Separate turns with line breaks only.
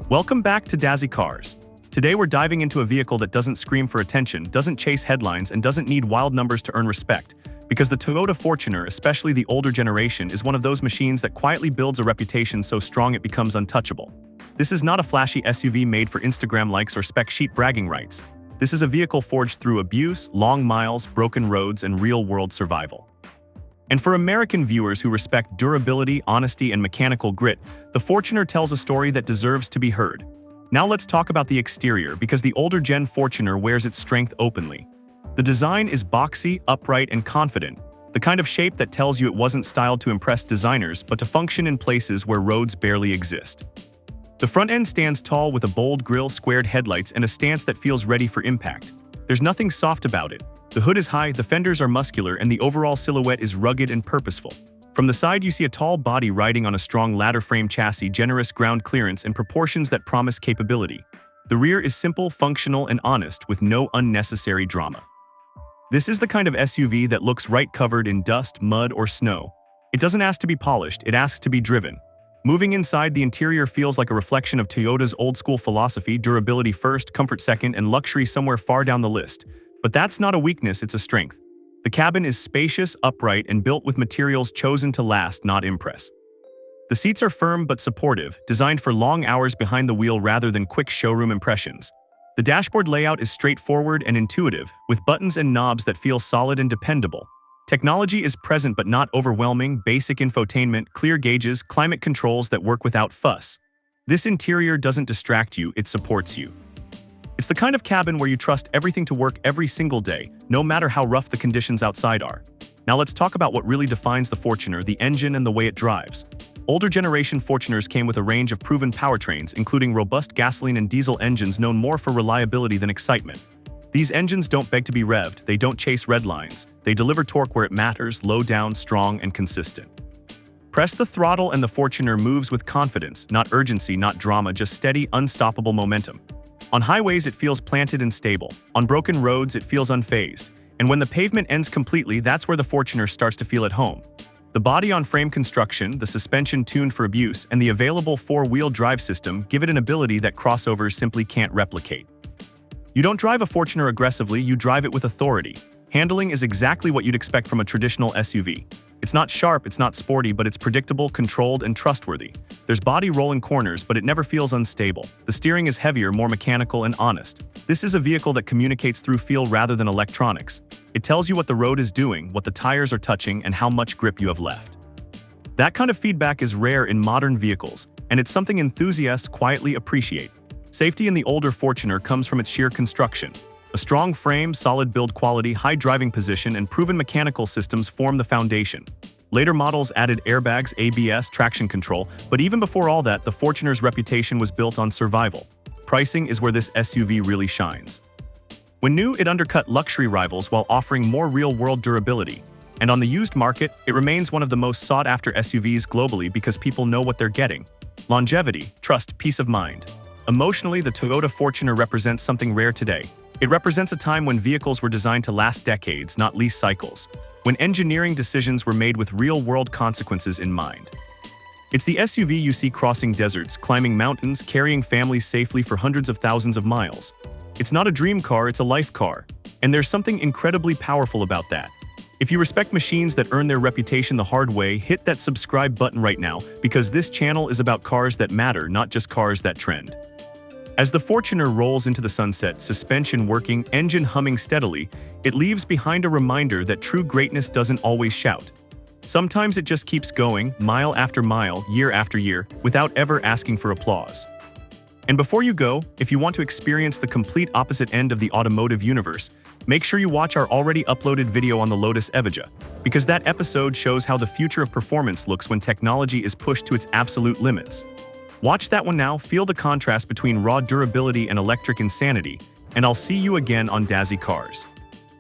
Welcome back to Dazzy Cars. Today we're diving into a vehicle that doesn't scream for attention, doesn't chase headlines, and doesn't need wild numbers to earn respect. Because the Toyota Fortuner, especially the older generation, is one of those machines that quietly builds a reputation so strong it becomes untouchable. This is not a flashy SUV made for Instagram likes or spec sheet bragging rights. This is a vehicle forged through abuse, long miles, broken roads, and real-world survival. And for American viewers who respect durability, honesty, and mechanical grit, the Fortuner tells a story that deserves to be heard. Now let's talk about the exterior, because the older gen Fortuner wears its strength openly. The design is boxy, upright, and confident, the kind of shape that tells you it wasn't styled to impress designers but to function in places where roads barely exist. The front end stands tall with a bold grille, squared headlights, and a stance that feels ready for impact. There's nothing soft about it. The hood is high, the fenders are muscular, and the overall silhouette is rugged and purposeful. From the side, you see a tall body riding on a strong ladder frame chassis, generous ground clearance, and proportions that promise capability. The rear is simple, functional, and honest, with no unnecessary drama. This is the kind of SUV that looks right covered in dust, mud, or snow. It doesn't ask to be polished, it asks to be driven. Moving inside, the interior feels like a reflection of Toyota's old-school philosophy: durability first, comfort second, and luxury somewhere far down the list. But that's not a weakness, it's a strength. The cabin is spacious, upright, and built with materials chosen to last, not impress. The seats are firm but supportive, designed for long hours behind the wheel rather than quick showroom impressions. The dashboard layout is straightforward and intuitive, with buttons and knobs that feel solid and dependable. Technology is present but not overwhelming: basic infotainment, clear gauges, climate controls that work without fuss. This interior doesn't distract you, it supports you. It's the kind of cabin where you trust everything to work every single day, no matter how rough the conditions outside are. Now let's talk about what really defines the Fortuner: the engine and the way it drives. Older generation Fortuners came with a range of proven powertrains, including robust gasoline and diesel engines known more for reliability than excitement. These engines don't beg to be revved, they don't chase red lines, they deliver torque where it matters: low down, strong, and consistent. Press the throttle and the Fortuner moves with confidence, not urgency, not drama, just steady, unstoppable momentum. On highways, it feels planted and stable. On broken roads, it feels unfazed. And when the pavement ends completely, that's where the Fortuner starts to feel at home. The body-on-frame construction, the suspension tuned for abuse, and the available four-wheel drive system give it an ability that crossovers simply can't replicate. You don't drive a Fortuner aggressively, you drive it with authority. Handling is exactly what you'd expect from a traditional SUV. It's not sharp, it's not sporty, but it's predictable, controlled, and trustworthy. There's body rolling corners, but it never feels unstable. The steering is heavier, more mechanical, and honest. This is a vehicle that communicates through feel rather than electronics. It tells you what the road is doing, what the tires are touching, and how much grip you have left. That kind of feedback is rare in modern vehicles, and it's something enthusiasts quietly appreciate. Safety in the older Fortuner comes from its sheer construction. A strong frame, solid build quality, high driving position, and proven mechanical systems form the foundation. Later models added airbags, ABS, traction control, but even before all that, the Fortuner's reputation was built on survival. Pricing is where this SUV really shines. When new, it undercut luxury rivals while offering more real-world durability. And on the used market, it remains one of the most sought-after SUVs globally because people know what they're getting. Longevity, trust, peace of mind. Emotionally, the Toyota Fortuner represents something rare today. It represents a time when vehicles were designed to last decades, not lease cycles. When engineering decisions were made with real-world consequences in mind. It's the SUV you see crossing deserts, climbing mountains, carrying families safely for hundreds of thousands of miles. It's not a dream car, it's a life car. And there's something incredibly powerful about that. If you respect machines that earn their reputation the hard way, hit that subscribe button right now, because this channel is about cars that matter, not just cars that trend. As the Fortuner rolls into the sunset, suspension working, engine humming steadily, it leaves behind a reminder that true greatness doesn't always shout. Sometimes it just keeps going, mile after mile, year after year, without ever asking for applause. And before you go, if you want to experience the complete opposite end of the automotive universe, make sure you watch our already uploaded video on the Lotus Evija, because that episode shows how the future of performance looks when technology is pushed to its absolute limits. Watch that one now, feel the contrast between raw durability and electric insanity, and I'll see you again on Dazzy Cars.